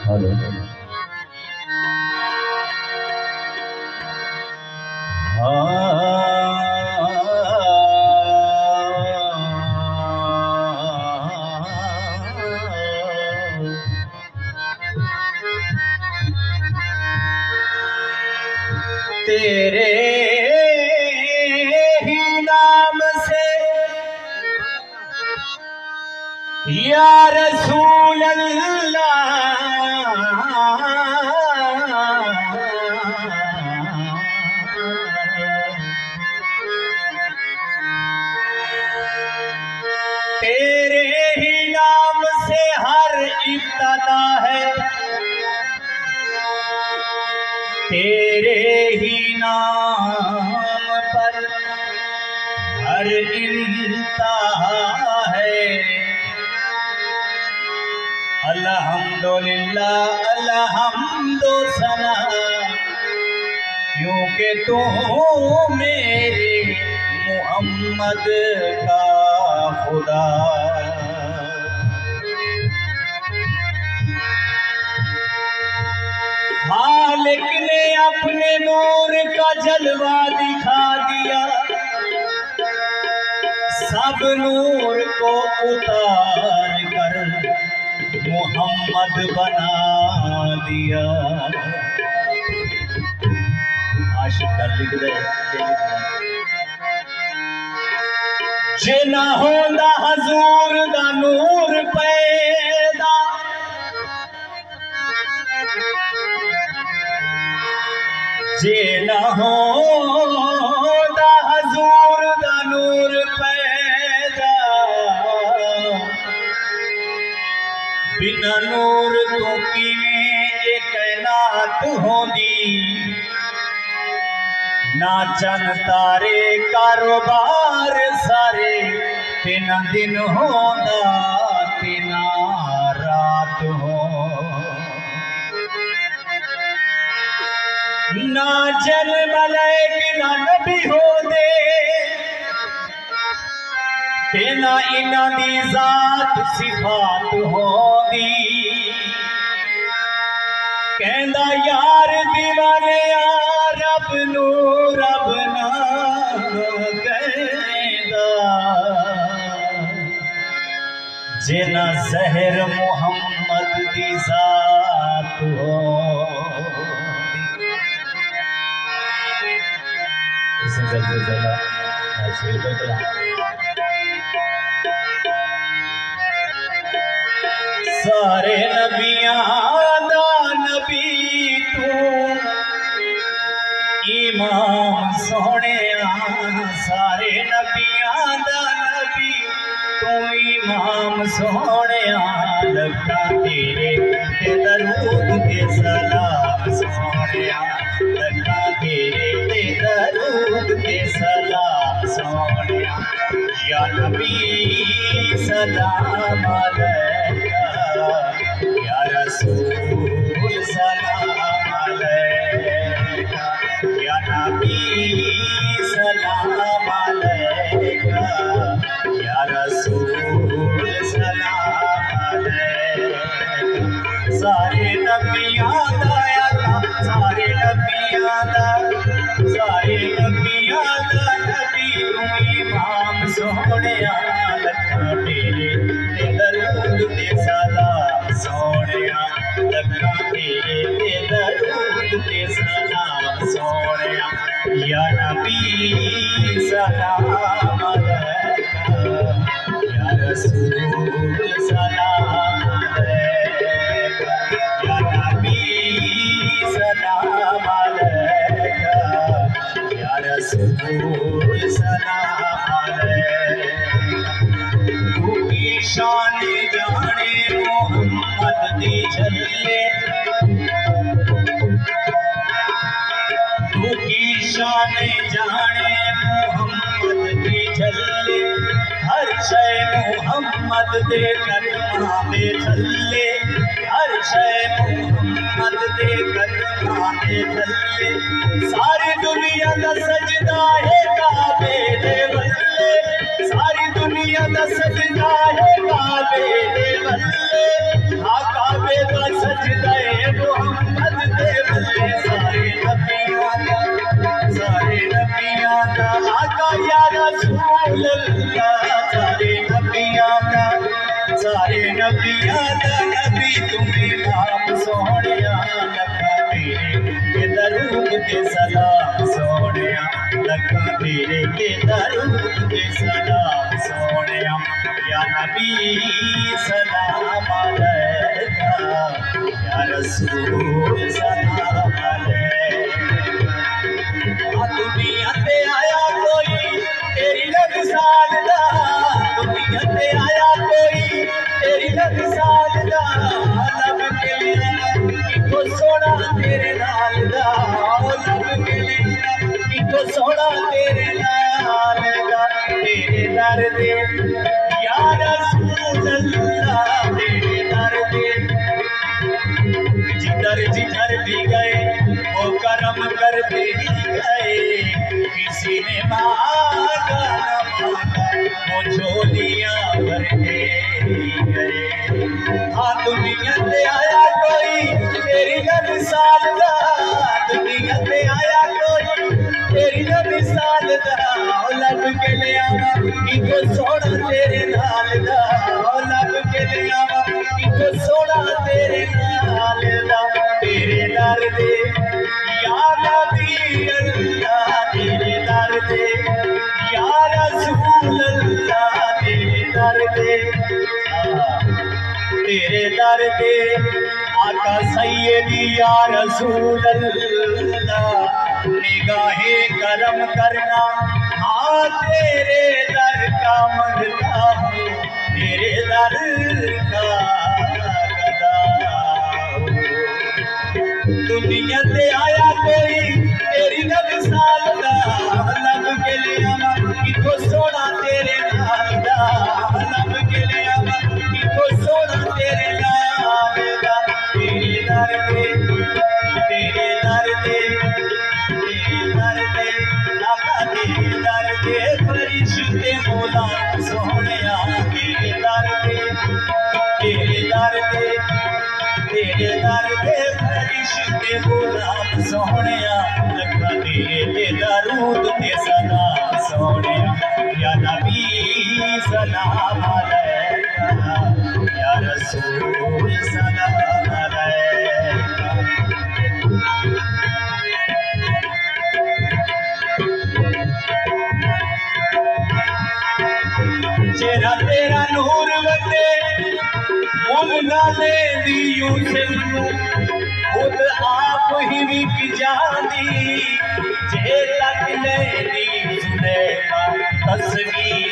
Hello. तेरे ही नाम से या रसूल अल्लाह, तेरे ही नाम से हर इब्तिदा है, तेरे ही नाम पर हर इंतहा है। अल्हम्दुलिल्लाह अल्हम्दु सना, क्योंकि तू मेरे मोहम्मद का खुदा। खालिक ने अपने नूर का जलवा दिखा दिया, सब नूर को उतार कर मोहम्मद बना दिया। आशिक कर लिख दे जे ना होंदा हजूर दा नूर पैदा, जे ना होंदा हजूर दा नूर पैदा, बिना नूर तो किवें ये कायनात होंदी। ना चन तारे कारोबार सारे, ते ना दिन होंदा ते ना रात हो। ना जन मलैक ना नबी होंदे, ते ना इन्हां दी जात सिफात होंदी। कहंदा यार दीवाने रब नू रब ना कहंदा, जे ना ज़हर मुहम्मद दी जात होंदी। सारे नबियां दा नबी तू इमाम सोहणिया, सारे नबियां दा नबी तू इमाम सोहणिया। लगा तेरे ते दरूद ते सलाम सोहणिया, लगा तेरे ते दरूद ते सलाम सोहणिया। या नबी सलाम अलैका, या रसूल सलाम अलैका, या नबी सलाम अलैका, या रसूल सलाम अलैका। सारे नबियां दा अल्लाह, सारे नबियां दा, सारे नबियां दा नबी तू इमाम सोहणिया। लगा तेरे ते दरूद ते सलाम सोहणिया, लगा तेरे ते दरूद ते सलाम सोहणिया। या नबी सलाम अलैका, या रसूल सलाम अलैका, या नबी सलाम अलैका, या रसूल सलाम अलैका। तू की शान जाने मोहम्मद दी झल्ले, तू की शान जाने मोहम्मद दी झल्ले। हर शय मोहम्मद दे कदमां दे थल्ले, हर शय मोहम्मद दे कदमां दे थल्ले। सारी दुनिया दा सजदा है काबे दे वल्ले, सारी दुनिया दा सजदा है काबे दे वल्ले। हाँ काबे दा सजदा है नबिया दा नबी तुम्हें नाम सोहणिया लखा तेरे के दरूद के सलाम सोहणिया लखा तेरे के दरूद के सलाम सोहणिया या नबी सलाम अलैका या रसूल सलाम अलैका। दुनिया ते आया कोई तेरी मिसाल दा, दुनिया ते आया कोई तेरी मिसाल दा, लब के लिया इको सोना तेरे नाल दा, लब के लिया इको सोना तेरे नाल दा। तेरे दर दे या रसूल अल्लाह, तेरे दर दे जिधर भी गए वो करम करते ही गए, किसी ने मांगा न मांगा वो झोलियां भरते ही गए। हाँ दुनिया से आया कोई तेरी मिसाल दा, दुनिया से आया कोई तेरी मिसाल दा, लब के ले आवा इको सोना तेरे नाल दा, लब के ले आवा इको सोना तेरे नाल दा। तेरे दर दे या नबी अल्लाह, तेरे दर दे या रसूल अल्लाह, तेरे दर दे तेरे दर दे आका सैयदी या रसूल अल्लाह, निगाहे करम करना हाँ तेरे दर का मंगता हूँ, तेरे दर का गदा हूँ। दुनिया से आया कोई तेरी मिसाल दा, लब के ले आवा इको सोना तेरे नाल दा, लब के ले आवा इको सोना तेरे नाल दा। तेरे दर दे तेरे दर दे तेरे दर दे आका तेरे दर दे फरिश्ते मौला सोहणिया, तेरे दर दे तेरे दर दे तेरे दर दे फरिश्ते गुलाम सोहणिया, लखा तेरे ते दरूद ते सलाम सोहणिया या नबी सलाम अलैका या रसूल सलाम अलैका। चेहरा तेरा नूर वटे मुल नाले दियूं सिंधु खुद आप ही विक जानी, जे तक लेनी सुलेखा तस्वीर